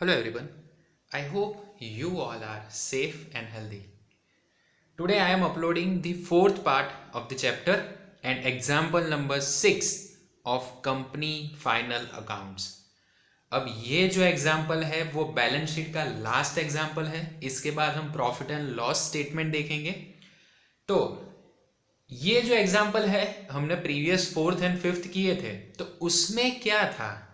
Hello everyone. I hope you all are safe and healthy. Today I am uploading the fourth part of the chapter and example number 6 of company final accounts. अब ये जो example है वो balance sheet का last example है. इसके बाद हम प्रॉफिट एंड लॉस स्टेटमेंट देखेंगे. तो ये जो एग्जाम्पल है हमने प्रीवियस फोर्थ एंड फिफ्थ किए थे, तो उसमें क्या था?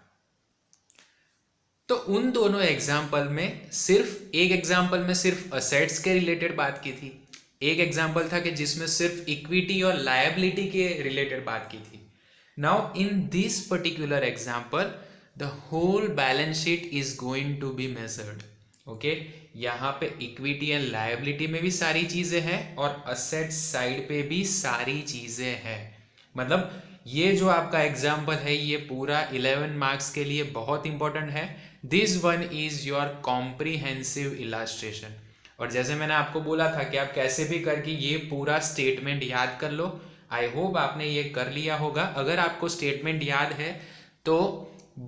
तो उन दोनों एग्जाम्पल में सिर्फ एक एग्जाम्पल में सिर्फ असेट्स के रिलेटेड बात की थी, एक एग्जाम्पल था कि जिसमें सिर्फ इक्विटी और लायबिलिटी के रिलेटेड बात की थी. Now in this particular example the whole balance sheet is going to be measured. Okay, यहाँ पे इक्विटी एंड लायबिलिटी में भी सारी चीजें हैं और असेट साइड पे भी सारी चीजें हैं. मतलब ये जो आपका एग्जाम्पल है ये पूरा 11 मार्क्स के लिए बहुत इंपॉर्टेंट है. This one is your comprehensive illustration. और जैसे मैंने आपको बोला था कि आप कैसे भी करके ये पूरा स्टेटमेंट याद कर लो. आई होप आपने ये कर लिया होगा. अगर आपको स्टेटमेंट याद है तो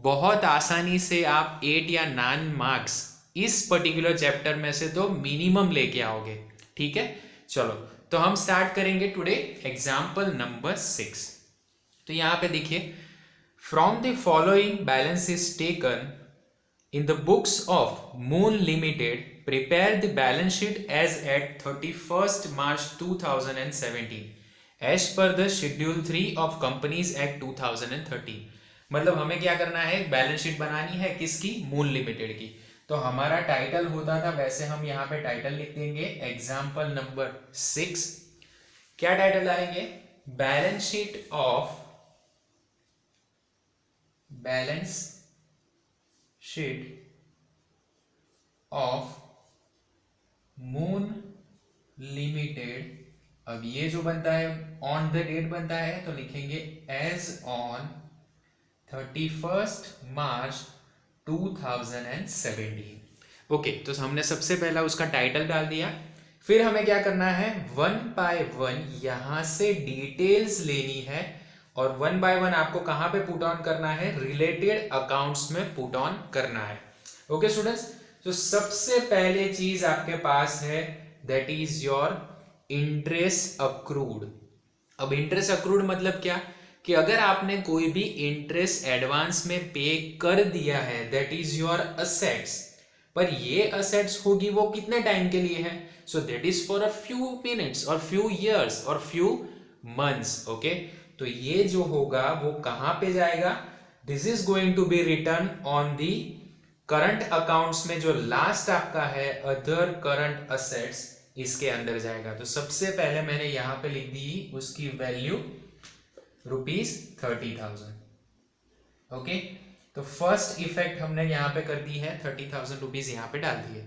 बहुत आसानी से आप 8 या 9 मार्क्स इस पर्टिकुलर चैप्टर में से तो मिनिमम लेके आओगे. ठीक है, चलो तो हम स्टार्ट करेंगे टुडे एग्जाम्पल नंबर 6. तो यहां पे देखिए, from the following balance is taken in the books of Moon Limited, prepare the balance sheet as at 31st March 2017 as per the Schedule 3 of Companies Act 2013. मतलब हमें क्या करना है, बैलेंस शीट बनानी है किसकी? मून लिमिटेड की. तो हमारा टाइटल होता था, वैसे हम यहाँ पे टाइटल लिख देंगे एग्जाम्पल नंबर 6. क्या टाइटल डालेंगे? Balance sheet of balance sheet of moon limited. अब ये जो बनता है ऑन द डेट बनता है तो लिखेंगे as on 31st March 2017. Okay, तो हमने सबसे पहला उसका टाइटल डाल दिया. फिर हमें क्या करना है, वन बाय वन यहां से डिटेल्स लेनी है और वन बाय वन आपको कहां पे पुट ऑन करना है? रिलेटेड अकाउंट्स में पुट ऑन करना है. ओके स्टूडेंट्स, तो सबसे पहले चीज आपके पास है that is your interest accrued. अब इंटरेस्ट अक्रूड मतलब क्या कि अगर आपने कोई भी इंटरेस्ट एडवांस में पे कर दिया है दैट इज योर असेट्स, पर ये असेट्स होगी वो कितने टाइम के लिए है? So that is for a few minutes और फ्यू ईयर्स और फ्यू मंथ्स. ओके, तो ये जो होगा वो कहां पे जाएगा? This is going to be return on the current accounts में जो लास्ट आपका है अदर करंट असेट्स, इसके अंदर जाएगा. तो सबसे पहले मैंने यहां पे लिख दी उसकी वैल्यू ₹30,000. ओके, तो फर्स्ट इफेक्ट हमने यहां पे कर दी है, 30,000 रुपीज यहां पे डाल दिए.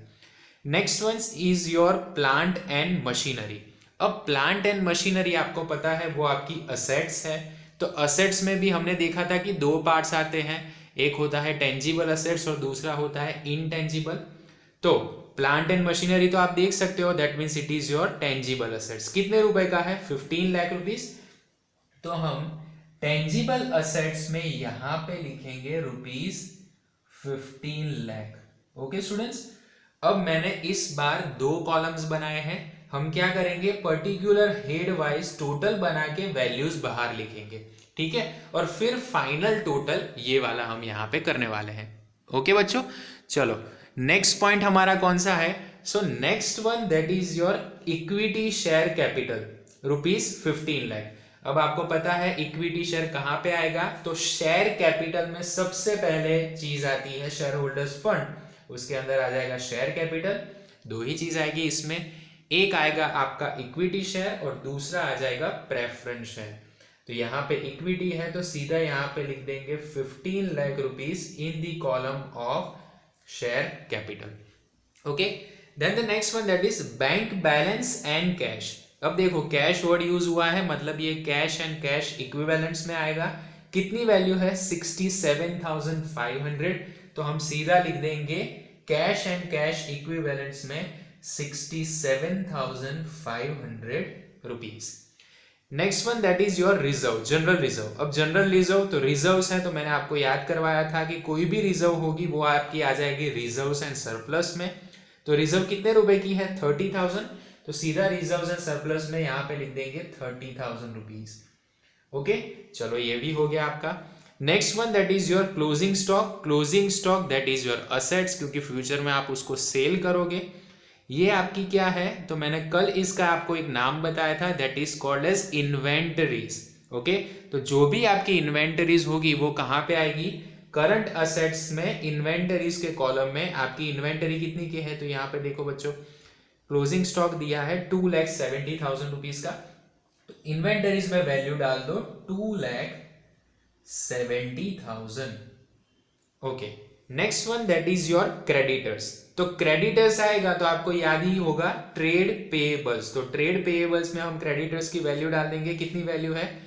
Next one is your plant and machinery. अब प्लांट एंड मशीनरी आपको पता है वो आपकी असेट्स है. तो असेट्स में भी हमने देखा था कि दो पार्ट्स आते हैं, एक होता है टेंजिबल असेट्स और दूसरा होता है इनटेंजिबल. तो प्लांट एंड मशीनरी तो आप देख सकते हो that means it is your tangible assets. कितने रुपए का है? 15 लाख रुपीज. तो हम टेंजिबल असेट्स में यहां पे लिखेंगे ₹15 लाख. ओके स्टूडेंट्स, अब मैंने इस बार दो कॉलम्स बनाए हैं. हम क्या करेंगे, पर्टिकुलर हेड वाइज टोटल बना के वैल्यूज बाहर लिखेंगे. ठीक है, और फिर फाइनल टोटल ये वाला हम यहां पे करने वाले हैं. ओके बच्चों, चलो नेक्स्ट पॉइंट हमारा कौन सा है? So next one that is your equity share capital ₹15 lakh. अब आपको पता है इक्विटी शेयर कहां पे आएगा? तो शेयर कैपिटल में सबसे पहले चीज आती है शेयर होल्डर्स फंड, उसके अंदर आ जाएगा शेयर कैपिटल. दो ही चीज आएगी इसमें, एक आएगा आपका इक्विटी शेयर और दूसरा आ जाएगा प्रेफरेंस शेयर. तो यहाँ पे इक्विटी है तो सीधा यहाँ पे लिख देंगे 15 lakh rupees in the column of share capital. Okay, then the next one that is bank balance and cash. अब देखो कैश वर्ड यूज हुआ है, मतलब ये कैश एंड कैश इक्विवेलेंट्स में आएगा. कितनी वैल्यू है? 67,500. तो हम सीधा लिख देंगे कैश एंड कैश इक्विवेलेंट्स में 67,500 rupees. Next one that is your reserve, general reserve. अब जनरल रिजर्व तो रिजर्व्स हैं, तो मैंने आपको याद करवाया था कि कोई भी रिजर्व होगी वो आपकी आ जाएगी रिजर्व्स एंड सरप्लस में। तो रिजर्व कितने रुपए की है? 30,000। तो सीधा रिजर्व्स एंड सरप्लस में यहाँ पे लिख देंगे 30,000 रुपीज। ओके, चलो ये भी हो गया आपका। Next one that is your closing stock. Closing stock that is your assets, क्योंकि फ्यूचर में आप उसको सेल करोगे। ये आपकी क्या है? तो मैंने कल इसका आपको एक नाम बताया था, that is called as inventories. Okay, तो जो भी आपकी इन्वेंटरीज होगी वो कहां पे आएगी? करंट असेट्स में, इन्वेंटरीज के कॉलम में। आपकी इन्वेंटरी कितनी की है? तो यहाँ पे देखो बच्चों, क्लोजिंग स्टॉक दिया है 2,70,000 रुपीज का। तो इन्वेंटरीज में वैल्यू डाल दो 2,70,000। Okay, next one that is your creditors. तो क्रेडिटर्स आएगा तो आपको याद ही होगा ट्रेड पेएबल्स। तो ट्रेड पेएबल्स में हम क्रेडिटर्स की वैल्यू डाल देंगे। कितनी वैल्यू है?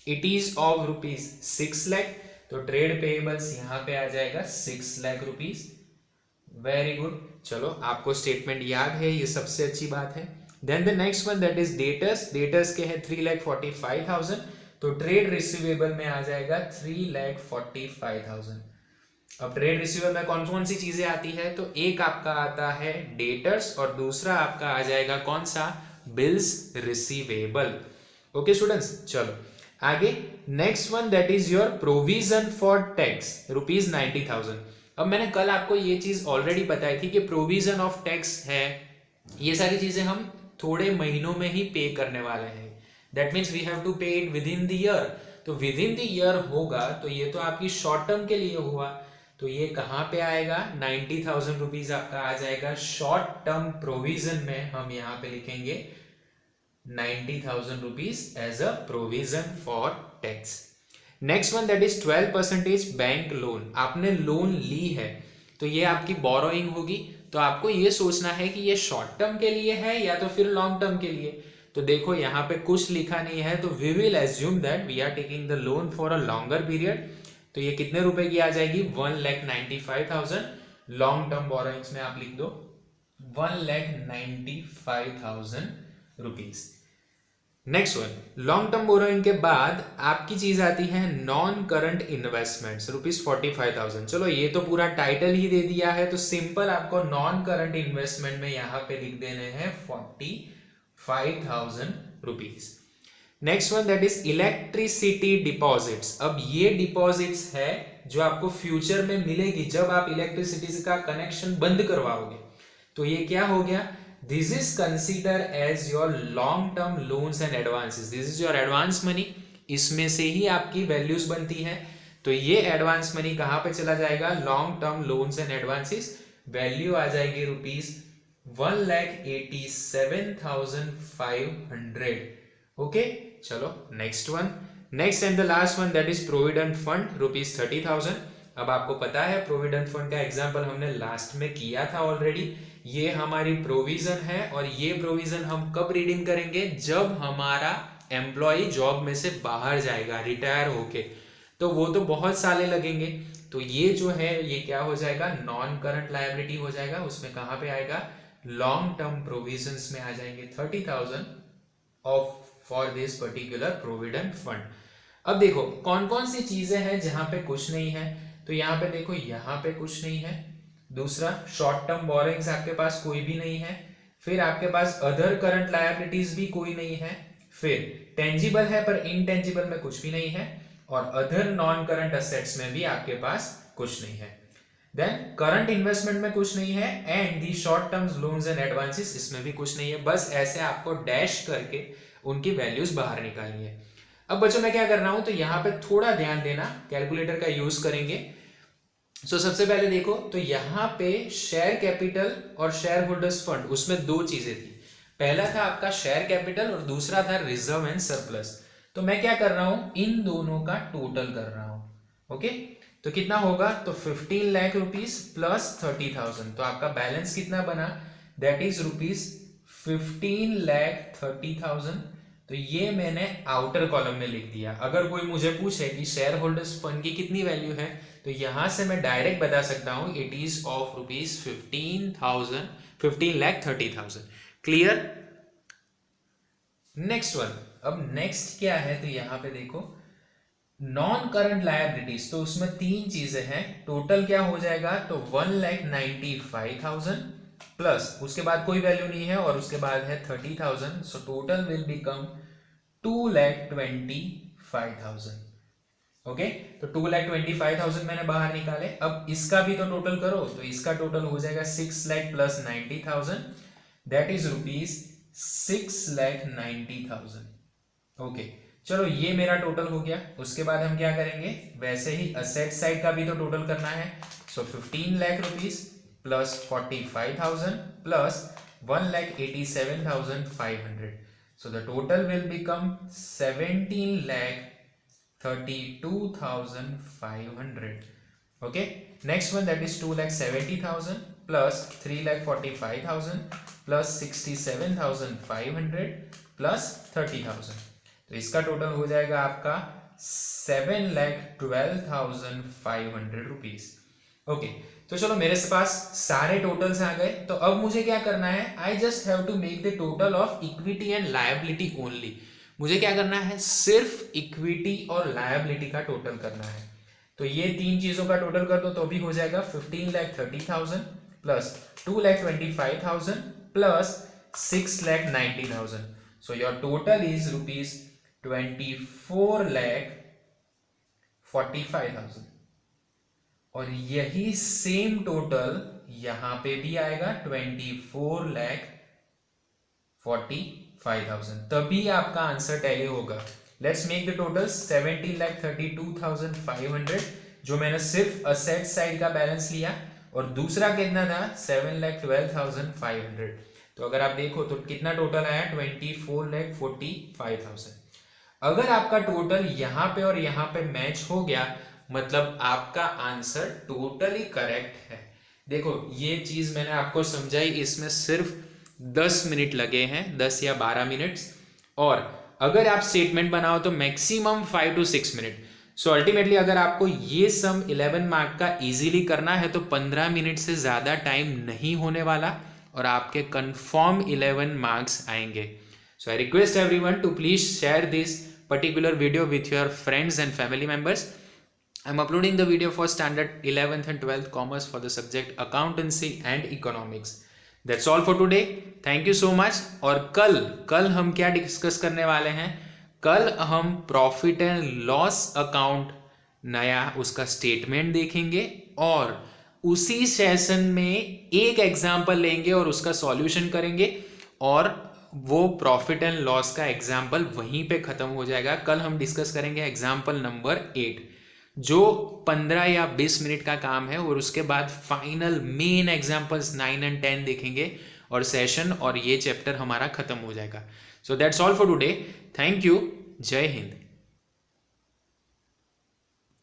It is of rupees 6 lakh. तो ट्रेड पेएबल्स यहां पे आ जाएगा 6 लाख रुपीज। वेरी गुड, चलो आपको स्टेटमेंट याद है, ये सबसे अच्छी बात है। Then the next one that is debtors. Debtors के है 3,45,000। तो ट्रेड रिसीवेबल में आ जाएगा 3,45,000। अब ट्रेड रिसीवेबल में कौन कौन सी चीजें आती है? तो एक आपका आता है डेटर्स और दूसरा आपका आ जाएगा कौन सा? Bills receivable. ओके स्टूडेंट्स, चलो आगे। Next one that is your provision for tax, ₹90,000। अब मैंने कल आपको ये चीज ऑलरेडी बताई थी कि प्रोविजन ऑफ टैक्स है, ये सारी चीजें हम थोड़े महीनों में ही पे करने वाले हैं। That means we have to pay it within the year. तो विद इन द ईयर होगा तो ये तो आपकी शॉर्ट टर्म के लिए हुआ। तो ये कहां पे आएगा? 90,000 रुपीज आपका आ जाएगा शॉर्ट टर्म प्रोविजन में। हम यहां पे लिखेंगे 90,000 rupees as a provision for tax. Next one that is 12% bank loan. आपने लोन ली है तो ये आपकी बोरोइंग होगी। तो आपको ये सोचना है कि ये शॉर्ट टर्म के लिए है या तो फिर लॉन्ग टर्म के लिए। तो देखो यहाँ पे कुछ लिखा नहीं है, तो we will assume that we are taking the loan for a longer period. तो ये कितने रुपए की आ जाएगी? 1,95,000। लॉन्ग टर्म बोरोइंग्स में आप लिख दो 1,95,000 rupees. Next one, long term borrowing के बाद आपकी चीज आती है नॉन करंट इन्वेस्टमेंट्स, ₹45,000। चलो ये तो पूरा टाइटल ही दे दिया है, तो सिंपल आपको नॉन करंट इन्वेस्टमेंट में यहां पे लिख देने हैं 45,000 rupees. Next one that is electricity deposits. अब ये डिपॉजिट्स है जो आपको फ्यूचर में मिलेगी जब आप इलेक्ट्रिसिटी का कनेक्शन बंद करवाओगे। तो ये क्या हो गया? This is considered as your long term loans and advances. This is your advance money. इसमें से ही आपकी वैल्यूज बनती है। तो ये एडवांस मनी कहां पे चला जाएगा? Long term loans and advances. Value आ जाएगी ₹1,87,500। ओके, चलो next one. Next and the last one that is provident fund, ₹30,000। अब आपको पता है प्रोविडेंट फंड का एग्जांपल हमने लास्ट में किया था ऑलरेडी। ये हमारी प्रोविजन है और ये प्रोविजन हम कब रिडीम करेंगे? जब हमारा एम्प्लॉय जॉब में से बाहर जाएगा रिटायर होके। तो वो तो बहुत साले लगेंगे। तो ये जो है ये क्या हो जाएगा? नॉन करंट लायबिलिटी हो जाएगा। उसमें कहां पे आएगा? लॉन्ग टर्म प्रोविजंस में आ जाएंगे 30,000 of for this particular provident fund. अब देखो कौन कौन सी चीजें हैं जहां पे कुछ नहीं है। तो यहाँ पे देखो, यहाँ पे कुछ नहीं है। दूसरा, शॉर्ट टर्म बोरोइंग्स आपके पास कोई भी नहीं है। फिर आपके पास अदर करंट लायबिलिटीज भी कोई नहीं है। फिर टेंजिबल है पर इनटेंजिबल में कुछ भी नहीं है। और अदर नॉन करंट असेट्स में भी आपके पास कुछ नहीं है। देन करंट इन्वेस्टमेंट में कुछ नहीं है and the short term loans and advances, इसमें भी कुछ नहीं है। बस ऐसे आपको डैश करके उनकी वैल्यूज बाहर निकालनी है। अब बच्चों मैं क्या कर रहा हूं, तो यहां पे थोड़ा ध्यान देना, कैलकुलेटर का यूज करेंगे। सो सबसे पहले देखो, तो यहां पे शेयर कैपिटल और शेयर होल्डर्स फंड, उसमें दो चीजें थी। पहला था आपका शेयर कैपिटल और दूसरा था रिजर्व एंड सरप्लस। तो मैं क्या कर रहा हूं, इन दोनों का टोटल कर रहा हूं। ओके, तो कितना होगा? तो 15 लाख रुपीज प्लस 30,000। तो आपका बैलेंस कितना बना? That is ₹15,30,000। तो ये मैंने आउटर कॉलम में लिख दिया। अगर कोई मुझे पूछे कि शेयर होल्डर्स फंड की कितनी वैल्यू है, तो यहां से मैं डायरेक्ट बता सकता हूं it is of ₹15,30,000। Clear? Next one, अब नेक्स्ट क्या है, तो यहाँ पे देखो नॉन करंट लायबिलिटीज, तो उसमें तीन चीजें हैं। टोटल क्या हो जाएगा, तो 1,95,000 प्लस उसके बाद कोई वैल्यू नहीं है और उसके बाद है 30,000, so total will become 2,25,000। Okay, तो 2,25,000 मैंने बाहर निकाले। अब इसका भी तो टोटल करो, तो इसका टोटल हो जाएगा 6 lakh plus 90,000, that is ₹6,90,000। Okay, चलो ये मेरा टोटल हो गया। उसके बाद हम क्या करेंगे, वैसे ही असेट साइड का भी तो टोटल करना है। सो 15 lakh rupees plus 45,000 plus 1,87,500, so the total will become 17,32,500। okay, next one, that is 2,70,000 plus 3,45,000 plus 67,500 plus 30,000, तो इसका टोटल हो जाएगा आपका 7,12,500 रुपीज। ओके, तो चलो मेरे पास सारे टोटल्स आ गए। तो अब मुझे क्या करना है, I just have to make the total of equity and liability only. मुझे क्या करना है, सिर्फ इक्विटी और लायबिलिटी का टोटल करना है। तो ये तीन चीजों का टोटल कर दो तो भी हो जाएगा 15,30,000 plus 2,25,000 plus 6,90,000, so your total is ₹24,45,000। और यही सेम टोटल यहां पे भी आएगा 24,45,000, तभी आपका आंसर टैली होगा। लेट्स मेक द टोटल 17,32,500, जो मैंने सिर्फ असेट साइड का बैलेंस लिया, और दूसरा कितना था 7,12,500। तो अगर आप देखो तो कितना टोटल आया 24,45,000। अगर आपका टोटल यहां पे और यहां पे मैच हो गया, मतलब आपका आंसर टोटली करेक्ट है। देखो ये चीज मैंने आपको समझाई, इसमें सिर्फ 10 मिनट लगे हैं, 10 या 12 मिनट, और अगर आप स्टेटमेंट बनाओ तो maximum 5 to 6 minute. So ultimately अगर आपको ये सम 11 मार्क का इजीली करना है तो 15 मिनट से ज़्यादा टाइम नहीं होने वाला, और आपके कंफर्म 11 मार्क्स आएंगे। So I request everyone to please share this particular video with your friends and family members. I'm uploading the video for standard 11th and 12th commerce for the subject accountancy and economics. That's all for today. Thank you so much. और कल हम क्या discuss करने वाले हैं, कल हम profit and loss account नया उसका स्टेटमेंट देखेंगे, और उसी सेशन में एक एग्जाम्पल लेंगे और उसका सॉल्यूशन करेंगे, और वो प्रॉफिट एंड लॉस का एग्जाम्पल वहीं पे खत्म हो जाएगा। कल हम डिस्कस करेंगे एग्जाम्पल नंबर 8, जो 15 या 20 मिनट का काम है, और उसके बाद फाइनल मेन एग्जाम्पल्स 9 and 10 देखेंगे, और सेशन और ये चैप्टर हमारा खत्म हो जाएगा। So that's all for today. Thank you. जय हिंद।